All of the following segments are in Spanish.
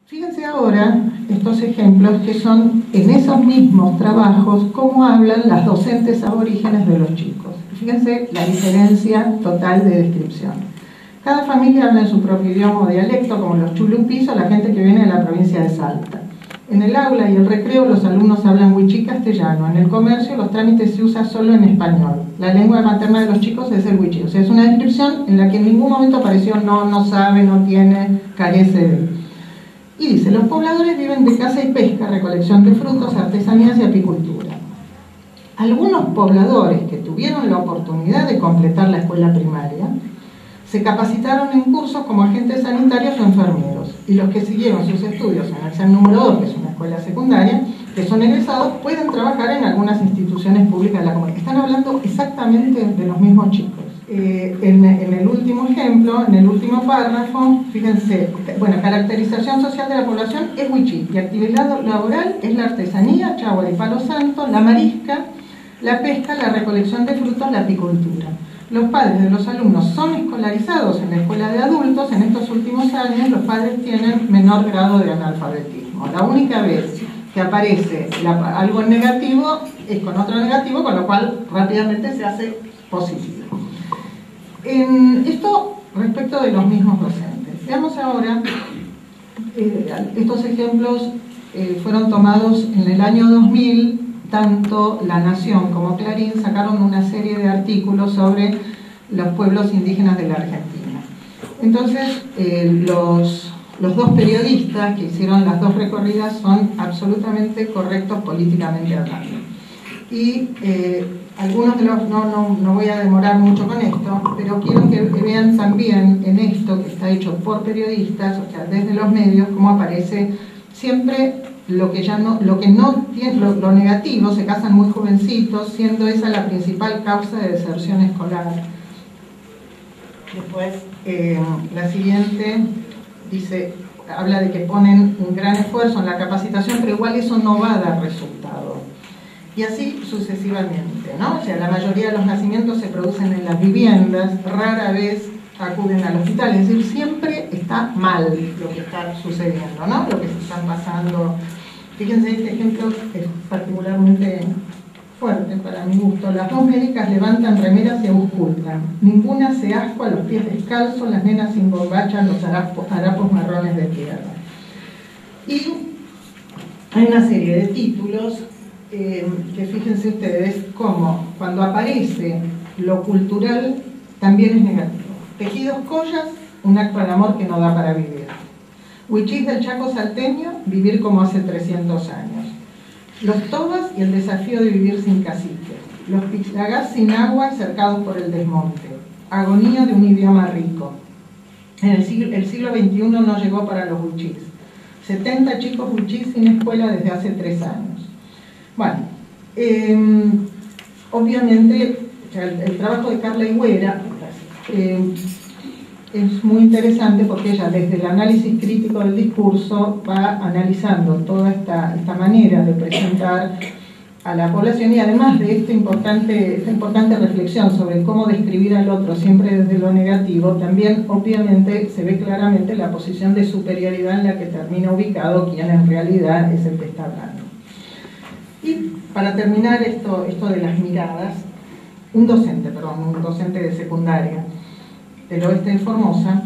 Fíjense ahora estos ejemplos que son en esos mismos trabajos cómo hablan las docentes aborígenes de los chicos. Fíjense la diferencia total de descripción. Cada familia habla en su propio idioma o dialecto, como los chulupis o la gente que viene de la provincia de Salta. En el aula y el recreo los alumnos hablan wichí castellano. En el comercio los trámites se usan solo en español. La lengua materna de los chicos es el wichí. O sea, es una descripción en la que en ningún momento apareció no sabe, no tiene, carece de. Y dice, los pobladores viven de caza y pesca, recolección de frutos, artesanías y apicultura. Algunos pobladores que tuvieron la oportunidad de completar la escuela primaria se capacitaron en cursos como agentes sanitarios o enfermeros, y los que siguieron sus estudios en el CEN número 2, que es una escuela secundaria, que son egresados, pueden trabajar en algunas instituciones públicas de la comunidad. Están hablando exactamente de los mismos chicos. En el último ejemplo, en el último párrafo, fíjense, bueno, caracterización social de la población es wichí, y actividad laboral es la artesanía, chagua y palo santo, la marisca, la pesca, la recolección de frutos, la apicultura. Los padres de los alumnos son escolarizados en la escuela de adultos. En estos últimos años los padres tienen menor grado de analfabetismo. La única vez que aparece algo negativo es con otro negativo, con lo cual rápidamente se hace positivo. Esto respecto de los mismos docentes. Veamos ahora, estos ejemplos fueron tomados en el año 2000. Tanto La Nación como Clarín sacaron una serie de artículos sobre los pueblos indígenas de la Argentina. Entonces, los dos periodistas que hicieron las dos recorridas son absolutamente correctos políticamente hablando. Y algunos de los, no voy a demorar mucho con esto, pero quiero que vean también en esto que está hecho por periodistas, o sea, desde los medios, cómo aparece siempre lo negativo. Se casan muy jovencitos, siendo esa la principal causa de deserción escolar. Después, la siguiente dice, habla de que ponen un gran esfuerzo en la capacitación, pero igual eso no va a dar resultado. Y así sucesivamente, ¿no? O sea, la mayoría de los nacimientos se producen en las viviendas, rara vez acuden al hospital, es decir, siempre está mal lo que está sucediendo, ¿no? Lo que se están pasando. Fíjense, este ejemplo es particularmente fuerte para mi gusto. Las dos médicas levantan remeras y auscultan. Ninguna se ascua, los pies descalzos, las nenas sin bombachas, los harapos marrones de tierra. Y hay una serie de títulos que fíjense ustedes cómo cuando aparece lo cultural también es negativo. Tejidos collas, un acto de amor que no da para vivir. Wichís del Chaco salteño, vivir como hace 300 años. Los tobas y el desafío de vivir sin cacique. Los pixlagás sin agua y cercados por el desmonte. Agonía de un idioma rico. El siglo XXI no llegó para los wichís. 70 chicos wichís sin escuela desde hace 3 años. Bueno, obviamente el trabajo de Carla Higuera es muy interesante porque ella desde el análisis crítico del discurso va analizando toda esta manera de presentar a la población, y además de esta importante reflexión sobre cómo describir al otro siempre desde lo negativo, también obviamente se ve claramente la posición de superioridad en la que termina ubicado quien en realidad es el que está hablando. Y para terminar esto de las miradas, un docente de secundaria del oeste de Formosa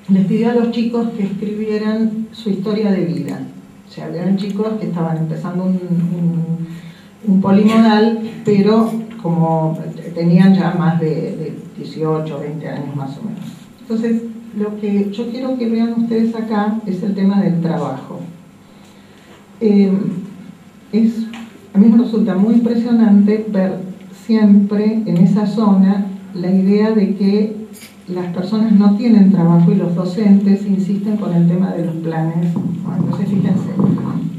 les pidió a los chicos que escribieran su historia de vida. O sea, eran chicos que estaban empezando un polimodal, pero como tenían ya más de 18 o 20 años más o menos. Entonces, lo que yo quiero que vean ustedes acá es el tema del trabajo. A mí me resulta muy impresionante ver siempre en esa zona la idea de que las personas no tienen trabajo y los docentes insisten con el tema de los planes. Bueno, entonces fíjense,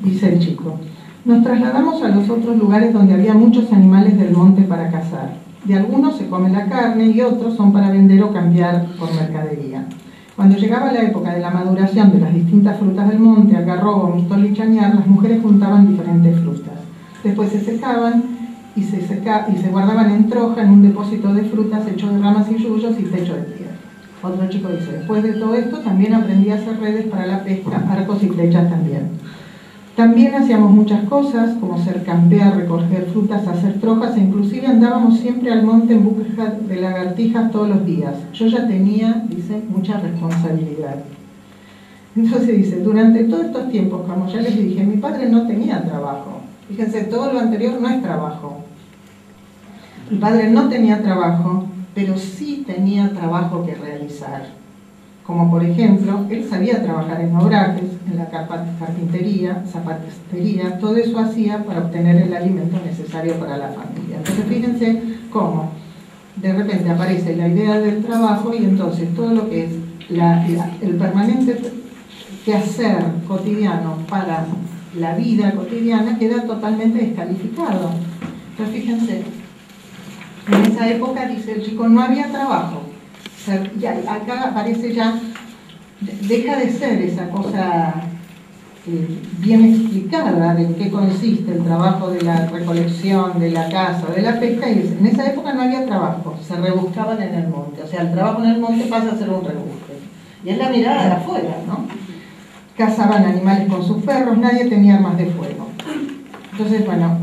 dice el chico, nos trasladamos a los otros lugares donde había muchos animales del monte para cazar. De algunos se come la carne y otros son para vender o cambiar por mercadería. Cuando llegaba la época de la maduración de las distintas frutas del monte, algarrobo, mistol y chañar, las mujeres juntaban diferentes frutas. Después se secaban y se guardaban en troja en un depósito de frutas hecho de ramas y yuyos y techo de tierra. Otro chico dice, después de todo esto también aprendí a hacer redes para la pesca, arcos y flechas también. También hacíamos muchas cosas, como ser campear, recoger frutas, hacer trojas, e inclusive andábamos siempre al monte en busca de lagartijas todos los días. Yo ya tenía, dice, mucha responsabilidad. Entonces dice, durante todos estos tiempos, como ya les dije, mi padre no tenía trabajo. Fíjense, todo lo anterior no es trabajo. Mi padre no tenía trabajo, pero sí tenía trabajo que realizar. Como por ejemplo, él sabía trabajar en obrajes, en la carpintería, zapatería, todo eso hacía para obtener el alimento necesario para la familia. Entonces fíjense cómo de repente aparece la idea del trabajo y entonces todo lo que es el permanente quehacer cotidiano para la vida cotidiana queda totalmente descalificado. Entonces fíjense, en esa época, dice el chico, no había trabajo. Y acá aparece ya, deja de ser esa cosa bien explicada de en qué consiste el trabajo de la recolección, de la caza, de la pesca, y dice, en esa época no había trabajo, se rebuscaban en el monte, o sea, el trabajo en el monte pasa a ser un rebusque. Y es la mirada de afuera, ¿no? Cazaban animales con sus perros, nadie tenía armas de fuego. Entonces, bueno,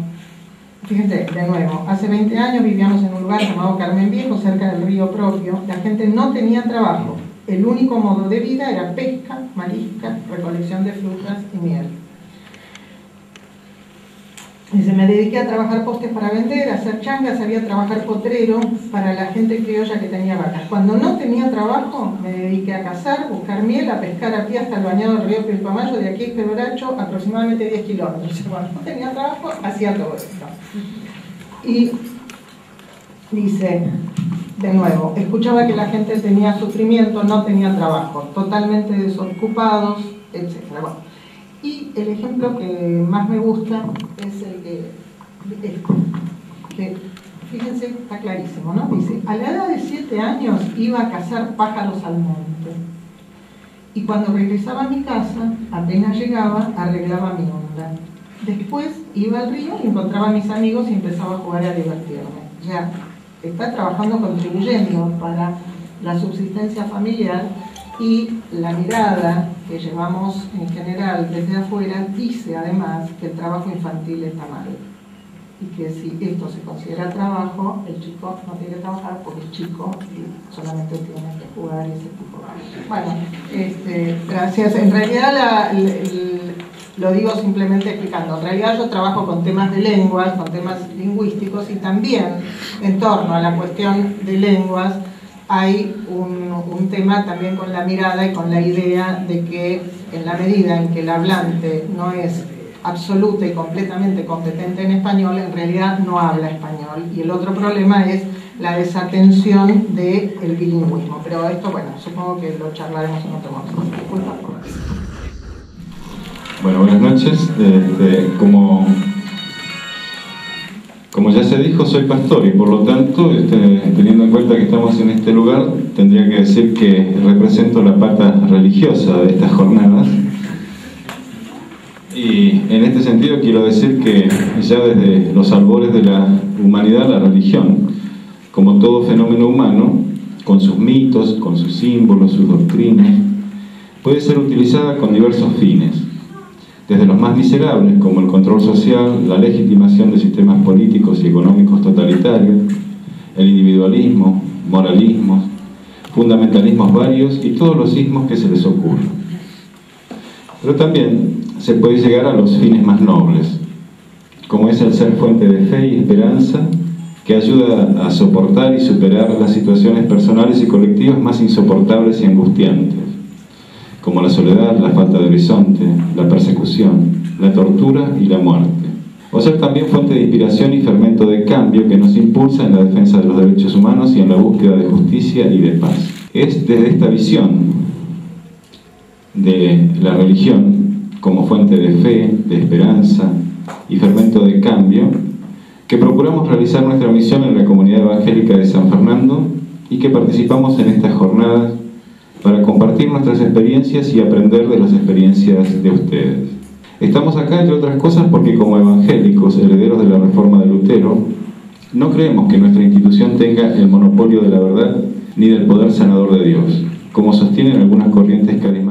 fíjense, de nuevo, hace 20 años vivíamos en un lugar llamado Carmen Viejo, cerca del río propio. La gente no tenía trabajo. El único modo de vida era pesca, marisca, recolección de frutas y miel. Dice, me dediqué a trabajar postes para vender, a hacer changas, sabía trabajar potrero para la gente criolla que tenía vacas. Cuando no tenía trabajo, me dediqué a cazar, buscar miel, a pescar a pie hasta el bañado del río Pilcomayo, de aquí a Quebracho, aproximadamente 10 kilómetros. Cuando no tenía trabajo, hacía todo esto. Y dice, de nuevo, escuchaba que la gente tenía sufrimiento, no tenía trabajo, totalmente desocupados, etc. Bueno, y el ejemplo que más me gusta es el que fíjense, está clarísimo, ¿no? Dice, a la edad de 7 años iba a cazar pájaros al monte. Y cuando regresaba a mi casa, apenas llegaba, arreglaba mi onda. Después iba al río y encontraba a mis amigos y empezaba a jugar y a divertirme. O sea, está trabajando, contribuyendo para la subsistencia familiar, y la mirada que llevamos en general desde afuera dice además que el trabajo infantil está mal. Y que si esto se considera trabajo, el chico no tiene que trabajar porque es chico y solamente tiene que jugar y ese tipo de cosas. Bueno, gracias. En realidad lo digo simplemente explicando. En realidad yo trabajo con temas de lenguas, con temas lingüísticos, y también en torno a la cuestión de lenguas hay un tema también con la mirada y con la idea de que en la medida en que el hablante no es absoluta y completamente competente en español, en realidad no habla español. Y el otro problema es la desatención del bilingüismo. Pero esto, bueno, supongo que lo charlaremos en otro momento. Disculpa por eso. Bueno, buenas noches. Como ya se dijo, soy pastor y por lo tanto, teniendo en cuenta que estamos en este lugar, tendría que decir que represento la pata religiosa de estas jornadas. Y en este sentido quiero decir que ya desde los albores de la humanidad, la religión, como todo fenómeno humano, con sus mitos, con sus símbolos, sus doctrinas, puede ser utilizada con diversos fines. Desde los más miserables, como el control social, la legitimación de sistemas políticos y económicos totalitarios, el individualismo, moralismos, fundamentalismos varios y todos los ismos que se les ocurran. Pero también se puede llegar a los fines más nobles, como es el ser fuente de fe y esperanza, que ayuda a soportar y superar las situaciones personales y colectivas más insoportables y angustiantes, como la soledad, la falta de horizonte, la persecución, la tortura y la muerte. O ser también fuente de inspiración y fermento de cambio que nos impulsa en la defensa de los derechos humanos y en la búsqueda de justicia y de paz. Es desde esta visión de la religión como fuente de fe, de esperanza y fermento de cambio que procuramos realizar nuestra misión en la comunidad evangélica de San Fernando y que participamos en estas jornadas para compartir nuestras experiencias y aprender de las experiencias de ustedes. Estamos acá, entre otras cosas, porque como evangélicos, herederos de la reforma de Lutero, no creemos que nuestra institución tenga el monopolio de la verdad ni del poder sanador de Dios, como sostienen algunas corrientes carismáticas.